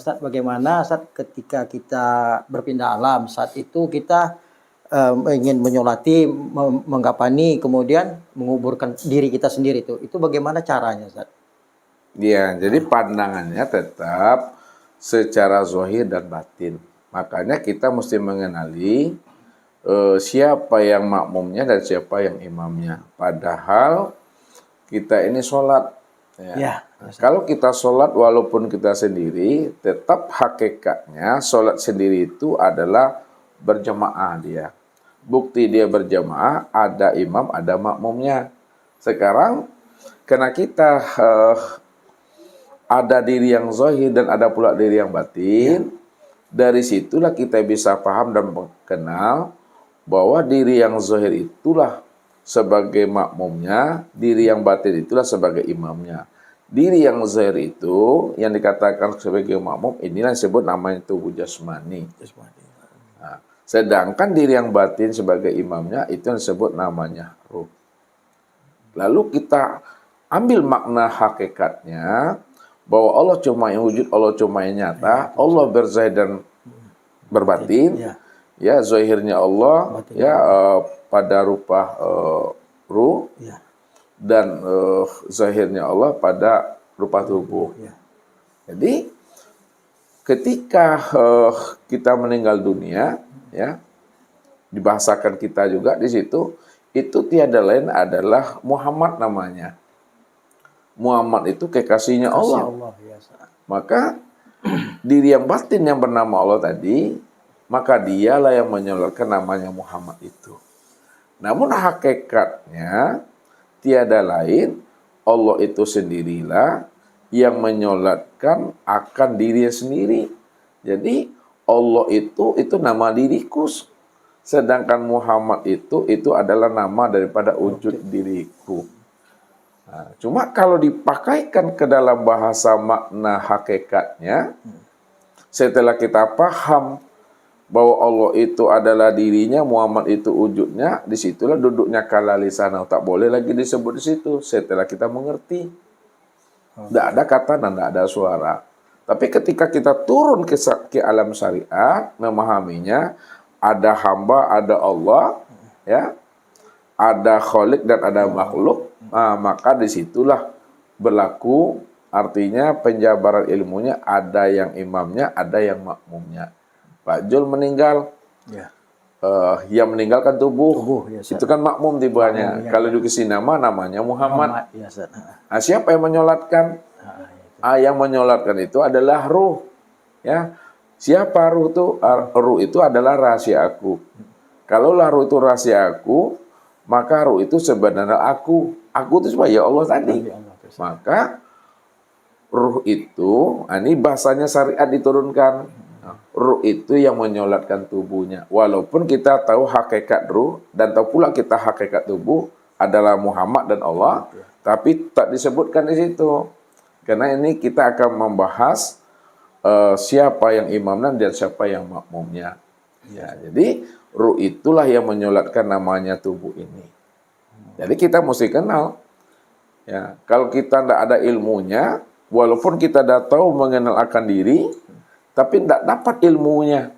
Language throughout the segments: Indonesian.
Ustaz, bagaimana saat ketika kita berpindah alam, saat itu kita ingin menyolati, menggapani, kemudian menguburkan diri kita sendiri itu bagaimana caranya, Ustaz? Ya, jadi pandangannya tetap secara zahir dan batin. Makanya kita mesti mengenali siapa yang makmumnya dan siapa yang imamnya. Padahal kita ini sholat. Ya. Kalau kita sholat walaupun kita sendiri, tetap hakikatnya sholat sendiri itu adalah berjamaah dia. Bukti dia berjamaah, ada imam, ada makmumnya. Sekarang, karena kita ada diri yang zahir dan ada pula diri yang batin, dari situlah kita bisa paham dan mengenal bahwa diri yang zahir itulah sebagai makmumnya, diri yang batin itulah sebagai imamnya. Diri yang zahir itu yang dikatakan sebagai makmum, inilah yang disebut namanya tubuh jasmani. Nah, sedangkan diri yang batin sebagai imamnya itu yang disebut namanya ruh. Lalu kita ambil makna hakikatnya bahwa Allah cuma yang wujud, Allah cuma yang nyata, Allah berzahir dan berbatin. Ya, zahirnya Allah pada rupa ruh. Dan zahirnya Allah pada rupa tubuh. Jadi ketika kita meninggal dunia, ya, dibahasakan kita juga di situ, itu tiada lain adalah Muhammad namanya. Muhammad itu kekasihnya Allah. Maka diri yang batin yang bernama Allah tadi, maka dialah yang menyolatkan namanya Muhammad itu. Namun hakikatnya tiada lain, Allah itu sendirilah yang menyolatkan akan dirinya sendiri. Jadi Allah itu nama diriku. Sedangkan Muhammad itu adalah nama daripada wujud diriku. Nah, cuma kalau dipakaikan ke dalam bahasa makna hakikatnya, setelah kita paham bahwa Allah itu adalah dirinya, Muhammad itu wujudnya, disitulah duduknya kala lisanah. Tak boleh lagi disebut di situ setelah kita mengerti. Tidak ada kata dan tidak ada suara. Tapi ketika kita turun ke alam syariat, memahaminya, ada hamba, ada Allah, ya, ada khalik dan ada makhluk, maka disitulah berlaku, artinya penjabaran ilmunya, ada yang imamnya, ada yang makmumnya. Pak Jul meninggal, yang meninggalkan tubuh itu kan makmum tibanya. Kalau dikasih nama, namanya Muhammad. Nah, siapa yang menyolatkan? Yang menyolatkan itu adalah ruh. Ya, siapa ruh itu? Ruh itu adalah rahasia aku. Kalaulah ruh itu rahasia aku, maka ruh itu sebenarnya aku. Aku itu sebenarnya Allah tadi. Maka ruh itu, ini bahasanya syariat diturunkan. Ruh itu yang menyolatkan tubuhnya. Walaupun kita tahu hakikat ruh dan tahu pula kita hakikat tubuh adalah Muhammad dan Allah, tapi tak disebutkan di situ. Karena ini kita akan membahas siapa yang imamnya dan siapa yang makmumnya. Ya, jadi ruh itulah yang menyolatkan namanya tubuh ini. Jadi kita mesti kenal. Ya, kalau kita tidak ada ilmunya, walaupun kita dah tahu mengenal akan diri, tapi tidak dapat ilmunya,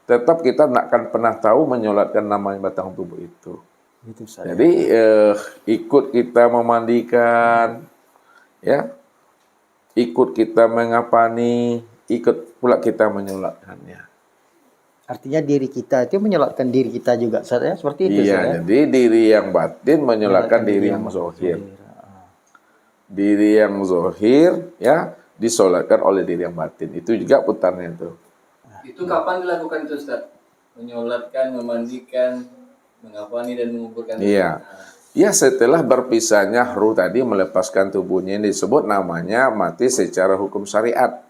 tetap kita tidak akan pernah tahu menyolatkan namanya batang tubuh itu. Jadi ikut kita memandikan, ya, ikut kita mengapani, ikut pula kita menyolatkannya. Artinya diri kita itu menyolatkan diri kita juga, Ustaz, ya? Seperti itu. Iya, jadi diri yang batin menyolatkan diri yang zahir. Diri yang zahir, ya, disolatkan oleh diri yang batin. Itu juga putarnya itu. Itu kapan dilakukan itu, Ustaz? Menyolatkan, memandikan, mengapani dan menguburkan. Iya. Ya, setelah berpisahnya ruh tadi melepaskan tubuhnya, ini disebut namanya mati secara hukum syariat.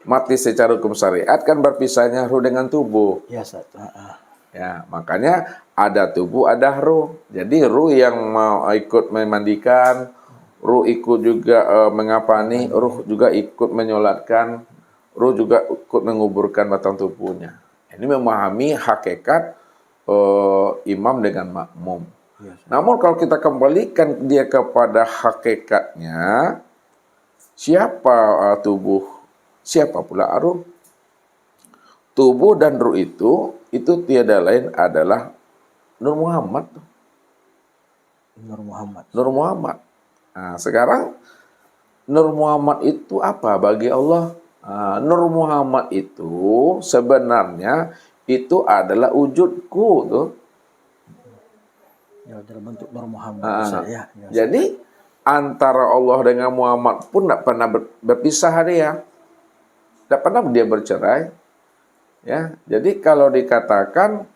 Mati secara hukum syariat kan berpisahnya ruh dengan tubuh. Ya, Ustaz. Ya, makanya ada tubuh, ada ruh. Jadi ruh yang mau ikut memandikan, ruh ikut juga mengapani, ruh juga ikut menyolatkan, ruh juga ikut menguburkan batang tubuhnya. Ini memahami hakikat imam dengan makmum. Namun kalau kita kembalikan dia kepada hakikatnya, siapa tubuh Siapa pula ruh? Tubuh dan ruh itu tiada lain adalah Nur Muhammad. Nur Muhammad. Nur Muhammad. Nah, sekarang Nur Muhammad itu apa bagi Allah? Nur Muhammad itu sebenarnya itu adalah wujudku tuh. Ya, dalam bentuk Nur Muhammad. Ya. Jadi antara Allah dengan Muhammad pun tidak pernah berpisah dia. Tidak pernah dia bercerai. Ya, jadi kalau dikatakan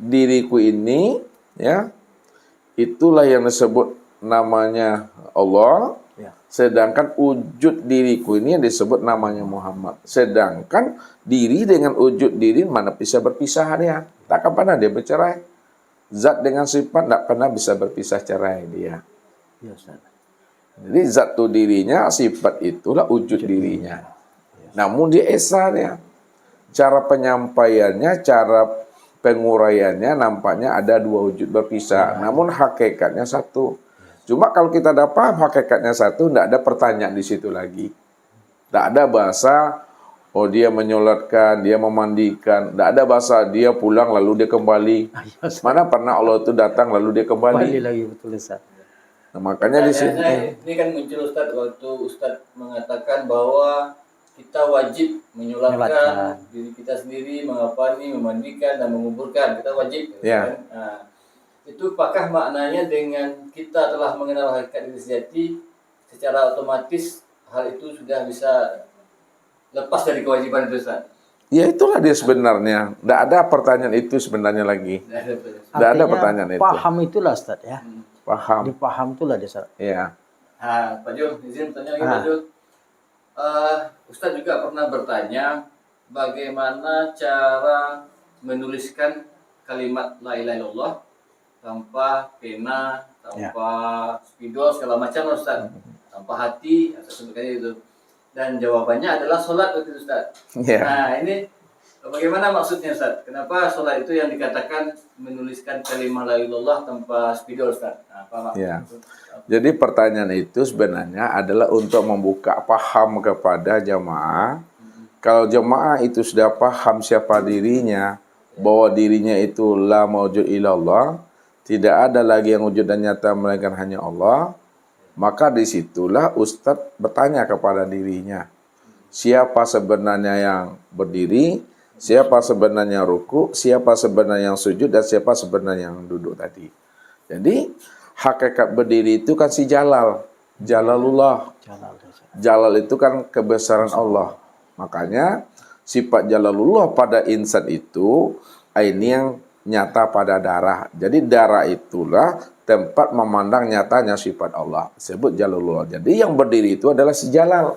diriku ini, ya, itulah yang disebut namanya Allah. Ya. Sedangkan wujud diriku ini yang disebut namanya Muhammad. Sedangkan diri dengan wujud diri mana bisa berpisah dia. Takkan pernah dia bercerai. Zat dengan sifat tidak pernah bisa berpisah cerai dia. Ya, Ustaz. Jadi zat itu dirinya, sifat itulah wujud dirinya. Namun dia esanya. Cara penyampaiannya, cara penguraiannya nampaknya ada dua wujud berpisah. Namun hakikatnya satu. Cuma kalau kita dah paham hakikatnya satu, tidak ada pertanyaan di situ lagi. Tidak ada bahasa, oh dia menyolatkan, dia memandikan. Tidak ada bahasa, dia pulang lalu dia kembali. Mana pernah Allah itu datang lalu dia kembali. Kembali lagi, betul Ustaz. Nah, makanya di sini. Ini kan muncul Ustaz waktu Ustaz mengatakan bahwa kita wajib menyolatkan diri kita sendiri, mengapani, memandikan dan menguburkan. Kita wajib, Ya. kan? Nah, itu apakah maknanya dengan kita telah mengenal hakikat diri sejati, secara otomatis hal itu sudah bisa lepas dari kewajiban itu, Ustaz? Ya itulah dia sebenarnya. Tidak ada pertanyaan itu sebenarnya lagi. Tidak ada pertanyaan itu. Paham itulah Ustaz ya. Paham. Dipaham itulah dia Ustaz. Ya. Nah, Pak Jul, izin bertanya lagi Pak Jul. Ustaz juga pernah bertanya bagaimana cara menuliskan kalimat la ilaha illallah tanpa pena, tanpa spidol segala macam Ustaz, tanpa hati atau sebagainya itu. Dan jawabannya adalah sholat itu Ustaz. Ya. Nah ini bagaimana maksudnya Ustaz? Kenapa sholat itu yang dikatakan menuliskan kalimat la ilaha illallah tanpa spidol Ustaz? Nah, apa Ya. Jadi pertanyaan itu sebenarnya adalah untuk membuka paham kepada jamaah. Kalau jamaah itu sudah paham siapa dirinya, bahwa dirinya itu la maujud illallah, tidak ada lagi yang wujud dan nyata melainkan hanya Allah, maka disitulah Ustadz bertanya kepada dirinya, siapa sebenarnya yang berdiri, siapa sebenarnya ruku, siapa sebenarnya yang sujud, dan siapa sebenarnya yang duduk tadi. Jadi hakikat berdiri itu kan si Jalal, Jalalullah. Jalal itu kan kebesaran Allah. Makanya sifat Jalalullah pada insan itu ini yang nyata pada darah. Jadi darah itulah tempat memandang nyatanya sifat Allah. Disebut Jalalullah. Jadi yang berdiri itu adalah si Jalal.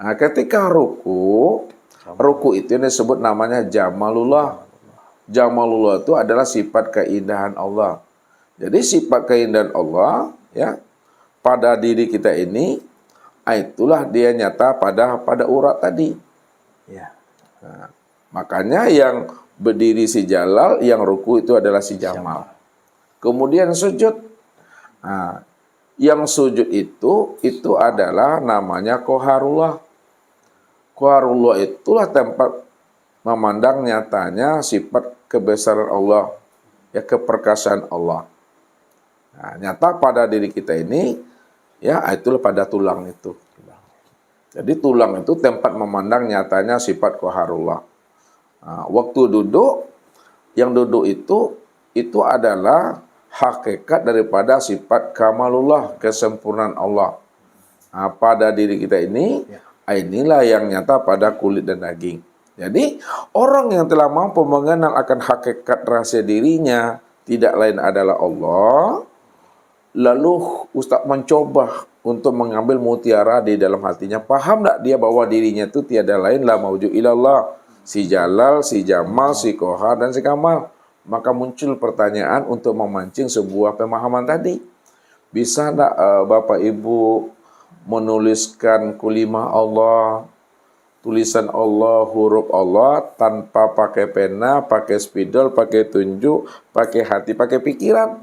Nah, ketika ruku itu yang disebut namanya Jamalullah. Jamalullah itu adalah sifat keindahan Allah. Jadi sifat keindahan Allah ya pada diri kita ini, itulah dia nyata pada urat tadi. Ya. Nah, makanya yang berdiri si Jalal, yang ruku itu adalah si Jamal. Kemudian sujud. Nah, yang sujud itu adalah namanya Qaharullah. Qaharullah itulah tempat memandang nyatanya sifat kebesaran Allah, ya keperkasaan Allah. Nah, nyata pada diri kita ini, ya itulah pada tulang itu. Jadi tulang itu tempat memandang nyatanya sifat Qaharullah. Nah, waktu duduk, yang duduk itu adalah hakikat daripada sifat kamalullah, kesempurnaan Allah. Nah, pada diri kita ini, inilah yang nyata pada kulit dan daging. Jadi, orang yang telah mampu mengenal akan hakikat rahasia dirinya, tidak lain adalah Allah. Lalu Ustaz mencoba untuk mengambil mutiara di dalam hatinya. Paham tak dia bahwa dirinya itu tiada lain la maujud illallah. Si Jalal, si Jamal, si Qahar, dan si Kamal. Maka muncul pertanyaan untuk memancing sebuah pemahaman tadi. Bisa tak Bapak Ibu menuliskan kulimah Allah, tulisan Allah, huruf Allah tanpa pakai pena, pakai spidol, pakai tunjuk, pakai hati, pakai pikiran?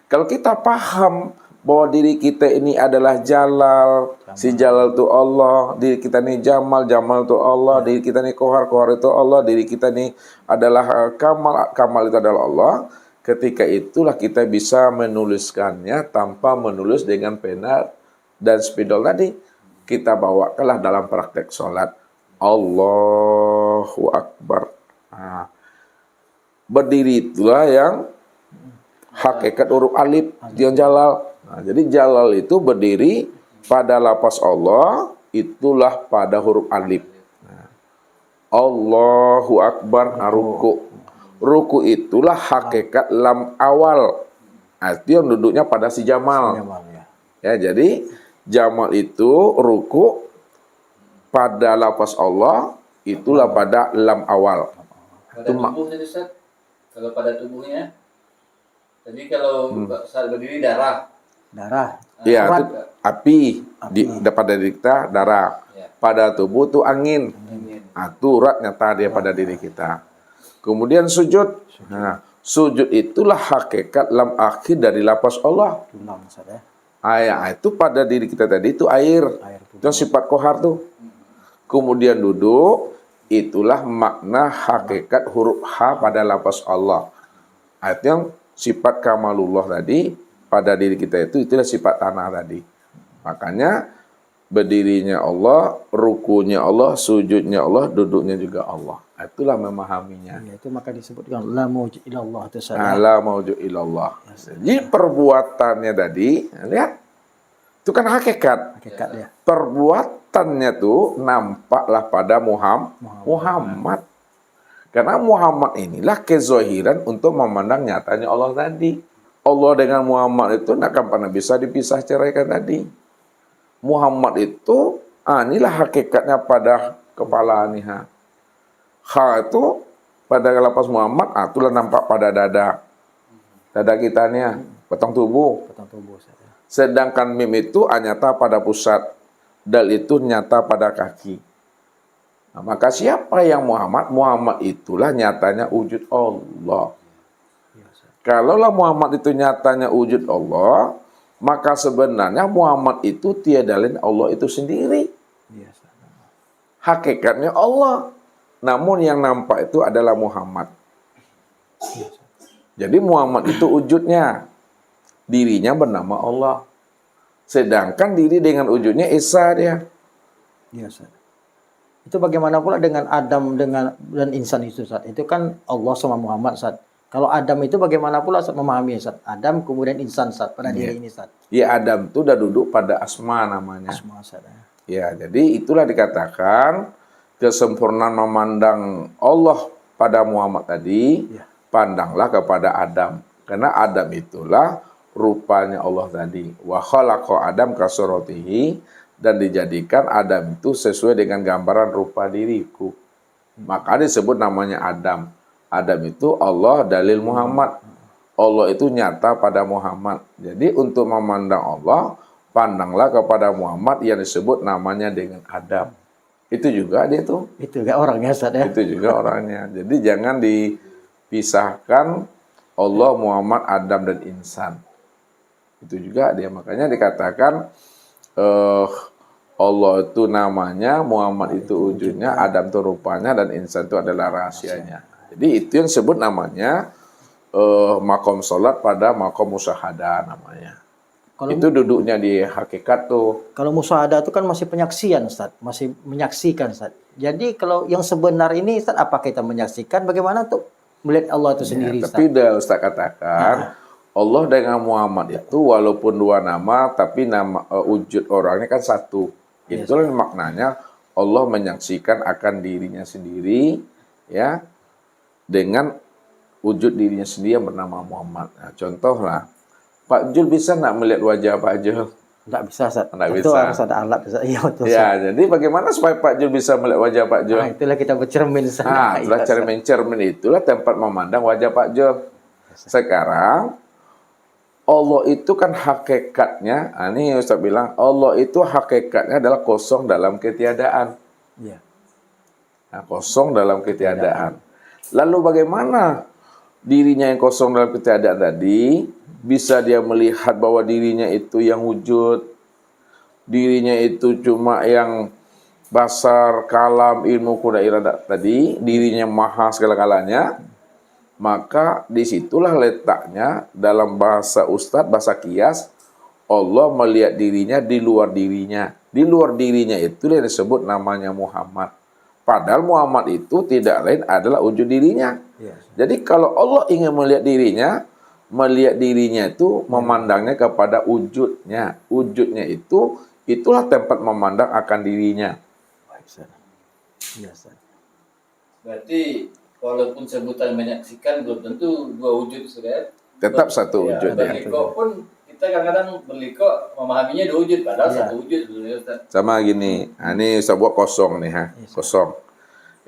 Kalau kita paham bahwa diri kita ini adalah Jalal, si Jalal itu Allah, diri kita ini Jamal, Jamal itu Allah, diri kita ini Kohar, Kohar itu Allah, diri kita ini adalah Kamal, Kamal itu adalah Allah. Ketika itulah kita bisa menuliskannya tanpa menulis dengan pena dan spidol tadi. Kita bawakanlah dalam praktek sholat. Allahu Akbar. Nah, berdiri itulah yang hakikat huruf alif, yang Jalal. Nah, jadi Jalal itu berdiri pada lafaz Allah, itulah pada huruf alif. Nah, Allahu Akbar, ruku. Ruku itulah hakikat lam awal. Nah, itu yang duduknya pada si Jamal. Ya, jadi Jamal itu ruku pada lafaz Allah, itulah pada lam awal. Pada tubuhnya Ustaz. Kalau pada tubuhnya, jadi kalau saat berdiri darah. Ya, itu api. Pada diri kita darah. Ya. Pada tubuh itu angin. Nah, itu urat nyata dia pada diri kita. Kemudian sujud. Nah, sujud itulah hakikat lam akhir dari lafaz Allah. Ayat itu pada diri kita tadi itu air. Itu sifat kohar tuh. Kemudian duduk, itulah makna hakikat huruf H pada lafaz Allah. Ayat yang sifat kamalullah tadi pada diri kita itulah sifat tanah tadi. Makanya berdirinya Allah, rukunya Allah, sujudnya Allah, duduknya juga Allah. Itulah memahaminya. Ya, itu maka disebutkan la mauju ilallah itu Nah, la mauju ilallah. Jadi perbuatannya tadi, lihat. Itu kan hakikat. hakikat ya. Perbuatannya tuh nampaklah pada Muhammad. Karena Muhammad inilah kezohiran untuk memandang nyatanya Allah tadi. Allah dengan Muhammad itu tidak akan pernah bisa dipisah ceraikan tadi. Muhammad itu, inilah hakikatnya pada kepala nih. Ha itu pada lapas Muhammad, itulah nampak pada dada. Dada kitanya, batang tubuh. Sedangkan mim itu nyata pada pusat. Dal itu nyata pada kaki. Nah, maka siapa yang Muhammad? Muhammad itulah nyatanya wujud Allah. Kalaulah Muhammad itu nyatanya wujud Allah, maka sebenarnya Muhammad itu tiada lain Allah itu sendiri. Hakikatnya Allah. Namun yang nampak itu adalah Muhammad. Jadi Muhammad itu wujudnya. Dirinya bernama Allah. Sedangkan diri dengan wujudnya Esa dia. Itu bagaimana pula dengan Adam dan insan itu, Ustaz? Itu kan Allah sama Muhammad, Ustaz. Kalau Adam itu bagaimana pula Ustaz memahami, Ustaz? Adam kemudian insan, Ustaz, pada diri ini, Ustaz. Ya, Adam itu udah duduk pada asma namanya. Asma, Ustaz. Ya, jadi itulah dikatakan kesempurnaan memandang Allah pada Muhammad tadi, pandanglah kepada Adam. Karena Adam itulah rupanya Allah tadi. Wa khalaqa Adam kasuratihi, dan dijadikan Adam itu sesuai dengan gambaran rupa diriku. Maka disebut namanya Adam. Adam itu Allah dalil Muhammad. Allah itu nyata pada Muhammad. Jadi untuk memandang Allah, pandanglah kepada Muhammad yang disebut namanya dengan Adam. Itu juga dia tuh. Itu juga orangnya, Ustaz, ya. Itu juga orangnya. Jadi jangan dipisahkan Allah, Muhammad, Adam, dan insan. Itu juga dia. Makanya dikatakan Allah itu namanya, Muhammad itu wujudnya, Adam itu rupanya, dan insan itu adalah rahasianya. Jadi itu yang disebut namanya makom sholat pada makom musyahadah namanya. Itu duduknya di hakikat tuh. Kalau musyahadah itu kan masih penyaksian, Ustaz. Masih menyaksikan, Ustaz. Jadi kalau yang sebenar ini, Ustaz, apa kita menyaksikan? Bagaimana tuh melihat Allah itu sendiri, Ustaz? Tapi udah Ustaz katakan, Allah dengan Muhammad itu walaupun dua nama, tapi nama wujud orangnya kan satu. Itulah maknanya Allah menyaksikan akan dirinya sendiri, ya, dengan wujud dirinya sendiri yang bernama Muhammad. Nah, contohlah, Pak Jul bisa nggak melihat wajah Pak Jul? Nggak bisa, Ustaz. Nggak Itu bisa. harus ada alat, Ustaz. Iya, betul, Ustaz. Ya, jadi bagaimana supaya Pak Jul bisa melihat wajah Pak Jul? Nah, itulah kita bercermin, Ustaz. Nah, itulah cermin-cermin itulah tempat memandang wajah Pak Jul. Sekarang, Allah itu kan hakikatnya, ini Ustaz bilang, Allah itu hakikatnya adalah kosong dalam ketiadaan. Iya. Nah, kosong dalam ketiadaan. Lalu bagaimana dirinya yang kosong dalam ketiadaan tadi, bisa dia melihat bahwa dirinya itu yang wujud, dirinya itu cuma yang basar, kalam, ilmu, kuda, iradat tadi, dirinya maha segala-galanya, maka disitulah letaknya dalam bahasa Ustadz, bahasa kias, Allah melihat dirinya di luar dirinya. Di luar dirinya itu yang disebut namanya Muhammad. Padahal Muhammad itu tidak lain adalah wujud dirinya. Jadi kalau Allah ingin melihat dirinya itu memandangnya kepada wujudnya. Wujudnya itu, itulah tempat memandang akan dirinya. Berarti walaupun sebutan menyaksikan belum tentu dua wujud, sudah. Tetap satu wujud. Berliko pun kita kadang-kadang berliko memahaminya dua wujud, padahal satu wujud sebenarnya, Ustaz. Sama gini, ini saya buat kosong nih, kosong.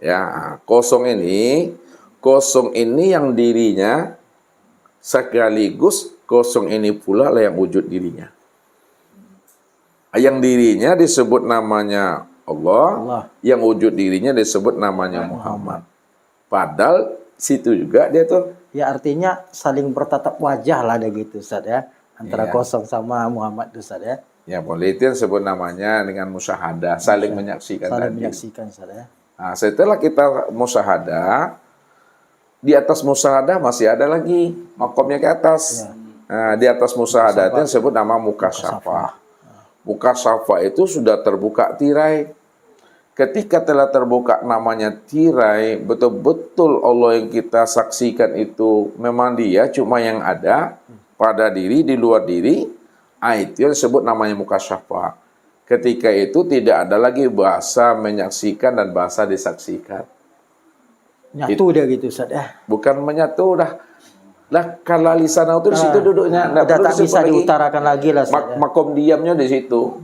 Ya, kosong ini yang dirinya sekaligus kosong ini pula lah yang wujud dirinya. Yang dirinya disebut namanya Allah, yang wujud dirinya disebut namanya Muhammad. Padahal situ juga dia tuh. Ya artinya saling bertatap wajah lah ada gitu Ustaz ya. Antara kosong sama Muhammad Ustaz ya. Ya boleh itu yang sebut namanya dengan musyahadah, saling menyaksikan Saling tadi. menyaksikan Ustaz ya. Nah, setelah kita musyahadah, di atas musyahadah masih ada lagi makomnya ke atas. Nah, di atas musyahadah itu yang disebut nama mukasyafah. Mukasyafah itu sudah terbuka tirai. Ketika telah terbuka namanya tirai, betul-betul Allah yang kita saksikan itu memang dia cuma yang ada pada diri, di luar diri, itu yang disebut namanya mukasyafah. Ketika itu tidak ada lagi bahasa menyaksikan dan bahasa disaksikan. Nyatu dia gitu Ustaz ya. Bukan menyatu dah. Lah kalau lisanau itu di situ duduknya. Udah tak bisa diutarakan lagi lah Ustaz. Makom diamnya di situ.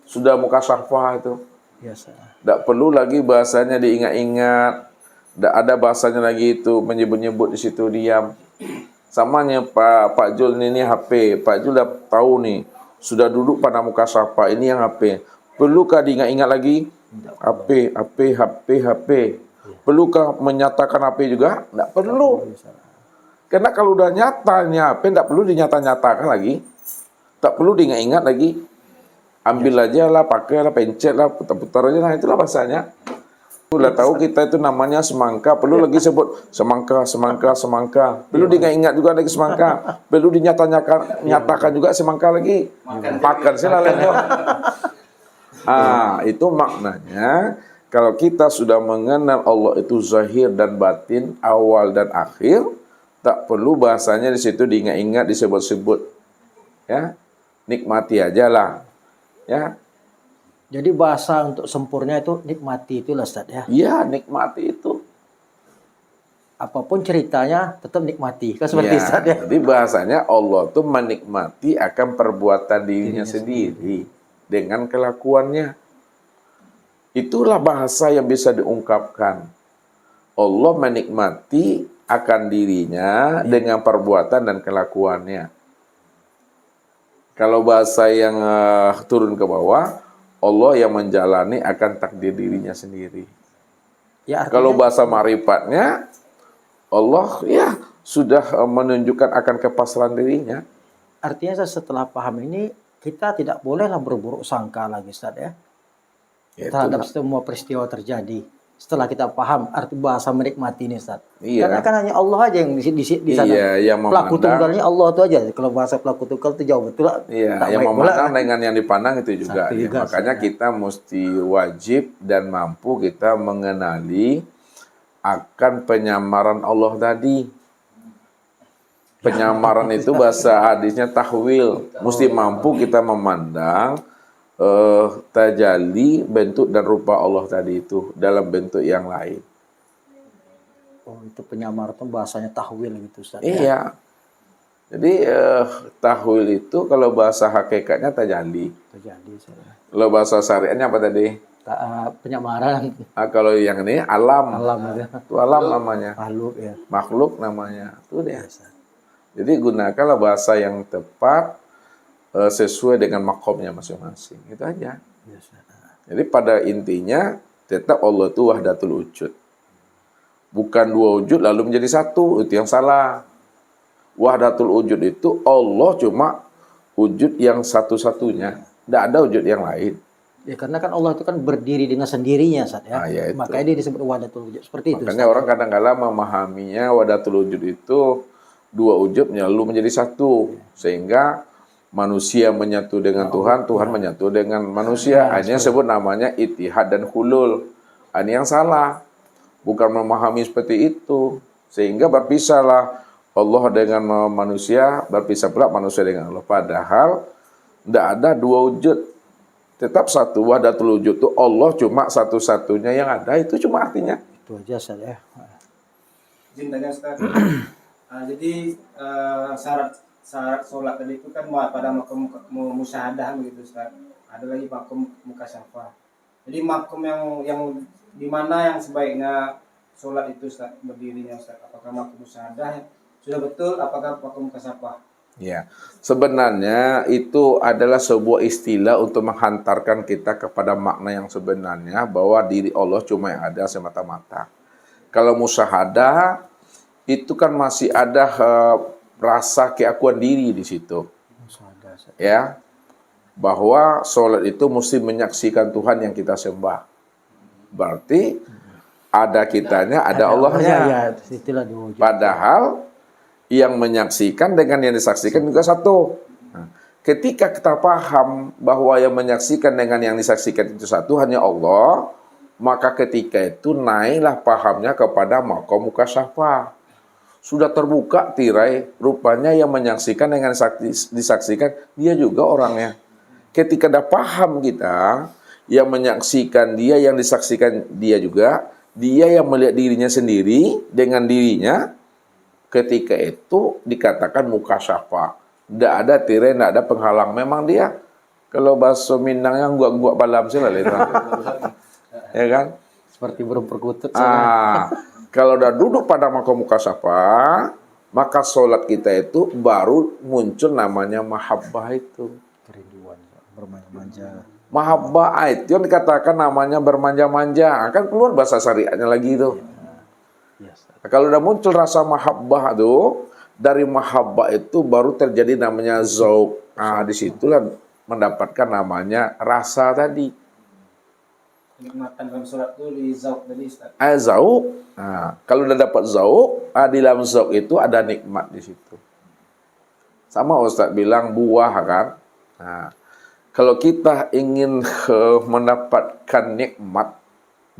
Sudah mukasyafah itu. Biasa. Tidak perlu lagi bahasanya diingat-ingat. Tidak ada bahasanya lagi itu menyebut-nyebut di situ diam. Samanya Pak Jul ini HP. Pak Jul dah tahu nih. Sudah duduk pada mukasyafah. Ini yang HP. Perlukah diingat-ingat lagi? HP. Perlukah menyatakan HP juga? Tidak perlu. Karena kalau udah nyatanya HP, tidak perlu dinyata-nyatakan lagi. Tak perlu diingat-ingat lagi. Ambil aja lah, pakai lah, pencet lah, putar-putar aja lah. Itulah bahasanya. Udah tahu kita itu namanya semangka. Perlu lagi sebut semangka. Perlu diingat-ingat juga lagi semangka. Perlu dinyatakan juga semangka lagi. Makan sih lah lainnya. Itu maknanya. Kalau kita sudah mengenal Allah itu zahir dan batin, awal dan akhir, tak perlu bahasanya di situ diingat-ingat, disebut-sebut. Ya, nikmati aja lah. Ya. Jadi bahasa untuk sempurna itu nikmati itulah Ustaz ya. Iya, nikmati itu. Apapun ceritanya tetap nikmati. Kan seperti Ustaz ya. Jadi bahasanya Allah tuh menikmati akan perbuatan dirinya sendiri dengan kelakuannya. Itulah bahasa yang bisa diungkapkan. Allah menikmati akan dirinya dengan perbuatan dan kelakuannya. Kalau bahasa yang turun ke bawah, Allah yang menjalani akan takdir dirinya sendiri. Ya, artinya, kalau bahasa marifatnya, Allah ya sudah menunjukkan akan kepasrahan dirinya. Artinya setelah paham ini, kita tidak bolehlah berburuk sangka lagi Ustaz ya. Terhadap semua peristiwa terjadi. Setelah kita paham arti bahasa menikmati ini Ustaz. Iya. Karena kan hanya Allah aja yang di sana. Iya, yang pelaku memandang. tunggalnya Allah itu aja. Kalau bahasa pelaku tunggal itu jauh betul. Iya, yang memandang dengan yang dipandang itu juga. Ya, makanya kita mesti wajib dan mampu kita mengenali akan penyamaran Allah tadi. Penyamaran itu bahasa hadisnya tahwil. Mesti mampu kita memandang tajalli bentuk dan rupa Allah tadi itu dalam bentuk yang lain. Oh, itu penyamaran itu bahasanya tahwil gitu Ustaz. Iya. Ya? Jadi tahwil itu kalau bahasa hakikatnya tajalli. Terjadi saya. Kalau bahasa syariatnya apa tadi? Penyamaran. Kalau yang ini alam. Alam ya. Itu alam namanya. Makhluk ya. Makhluk namanya. Itu dia. Jadi gunakanlah bahasa yang tepat sesuai dengan makomnya masing-masing. Itu aja. Jadi pada intinya tetap Allah itu wahdatul wujud. Bukan dua wujud lalu menjadi satu, itu yang salah. Wahdatul wujud itu Allah cuma wujud yang satu-satunya. Tidak ada wujud yang lain. Ya karena kan Allah itu kan berdiri dengan sendirinya, Ustaz ya. Ya itu. Makanya dia disebut wahdatul wujud. Seperti itu, Makanya Ustaz. orang kadang-kala memahaminya wahdatul wujud itu dua wujud lalu menjadi satu. Sehingga manusia menyatu dengan Tuhan, Tuhan menyatu dengan manusia. Hanya sebut namanya ittihad dan hulul. Ini yang salah. Bukan memahami seperti itu. Sehingga berpisahlah Allah dengan manusia, berpisah pula manusia dengan Allah. Padahal tidak ada dua wujud. Tetap satu, wahdatul wujud itu Allah cuma satu-satunya yang ada. Itu cuma artinya. Itu aja, Ustaz ya. Izin tanya Ustaz. Jadi syarat sholat tadi itu kan pada makom musyahadah begitu Ustaz. Ada lagi makom mukasyafah. Jadi makom yang di mana yang sebaiknya sholat itu Ustaz berdirinya Ustaz? Apakah makom musyahadah sudah betul? Apakah makom mukasyafah? Ya, sebenarnya itu adalah sebuah istilah untuk menghantarkan kita kepada makna yang sebenarnya bahwa diri Allah cuma yang ada semata-mata. Kalau musyahadah itu kan masih ada rasa keakuan diri di situ. Ya, bahwa sholat itu mesti menyaksikan Tuhan yang kita sembah. Berarti ada kitanya, ada Allahnya. Ya, itulah diwujud. Padahal yang menyaksikan dengan yang disaksikan juga satu. Nah, ketika kita paham bahwa yang menyaksikan dengan yang disaksikan itu satu hanya Allah, maka ketika itu naiklah pahamnya kepada makom mukasyafah. Sudah terbuka tirai, rupanya yang menyaksikan dengan disaksikan dia juga orangnya. Ketika dah paham kita, yang menyaksikan dia, yang disaksikan dia juga, dia yang melihat dirinya sendiri dengan dirinya. Ketika itu dikatakan mukasyafah. Tidak ada tirai, tidak ada penghalang. Memang dia, kalau bahasa Minangnya gua balam sih lah. Ya kan? Seperti burung perkutut. Kalau udah duduk pada makom mukasyafah, maka sholat kita itu baru muncul namanya mahabbah itu. Kerinduan, bermanja-manja. Mahabbah itu yang dikatakan namanya bermanja-manja. Kan keluar bahasa syariatnya lagi itu. Yes. Kalau udah muncul rasa mahabbah itu, dari mahabbah itu baru terjadi namanya zauq. Disitulah mendapatkan namanya rasa tadi. Kenikmatan dalam sholat itu di zauq tadi Ustaz. Zauq. Kalau udah dapat zauq, di dalam zauq itu ada nikmat di situ. Sama Ustaz bilang buah kan. Kalau kita ingin mendapatkan nikmat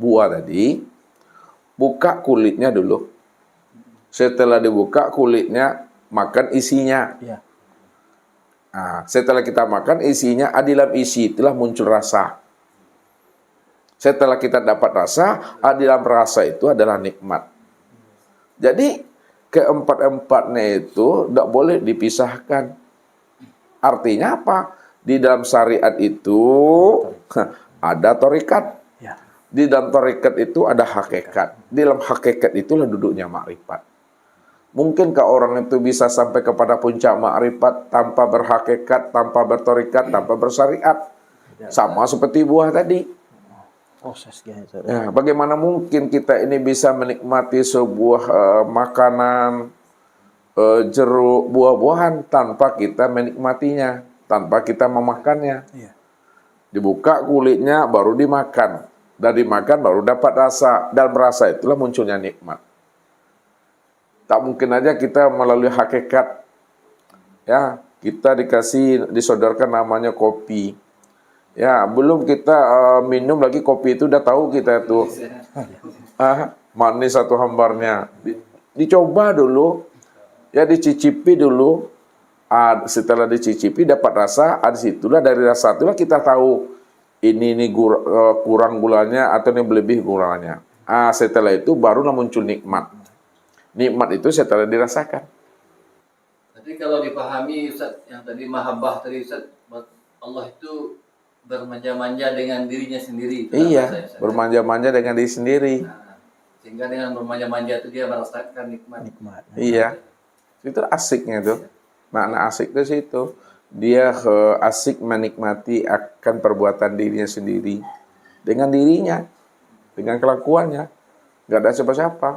buah tadi, buka kulitnya dulu. Setelah dibuka kulitnya, makan isinya. Ya. Setelah kita makan isinya, di dalam isi itulah muncul rasa. Setelah kita dapat rasa, di dalam rasa itu adalah nikmat. Jadi keempat-empatnya itu tidak boleh dipisahkan. Artinya apa? Di dalam syariat itu ada thariqat. Ya. Di dalam thariqat itu ada hakikat. Di dalam hakikat itulah duduknya makrifat. Mungkinkah orang itu bisa sampai kepada puncak makrifat tanpa berhakikat, tanpa berthariqat, tanpa bersyariat? Sama seperti buah tadi. Prosesnya. Ya, bagaimana mungkin kita ini bisa menikmati sebuah makanan, jeruk, buah-buahan tanpa kita menikmatinya, tanpa kita memakannya? Iya. Dibuka kulitnya baru dimakan. Dan dimakan baru dapat rasa. Dalam rasa itulah munculnya nikmat. Tak mungkin aja kita melalui hakikat. Ya, kita disodorkan namanya kopi. Ya, belum kita minum lagi kopi itu udah tahu kita itu manis satu hambarnya. Dicoba dulu, ya dicicipi dulu. Setelah dicicipi dapat rasa, disitulah dari rasa itulah kita tahu ini kurang gulanya atau ini lebih gulanya. Setelah itu barulah muncul nikmat. Nikmat itu setelah dirasakan. Jadi kalau dipahami Ustaz, yang tadi mahabbah tadi Ustaz, Allah itu bermanja-manja dengan dirinya sendiri. Iya, bermanja-manja dengan diri sendiri. Sehingga dengan bermanja-manja itu dia merasakan nikmat. Iya, itu asiknya tuh. Makna asik itu situ. Dia asik menikmati akan perbuatan dirinya sendiri. Dengan dirinya. Dengan kelakuannya. Gak ada siapa-siapa.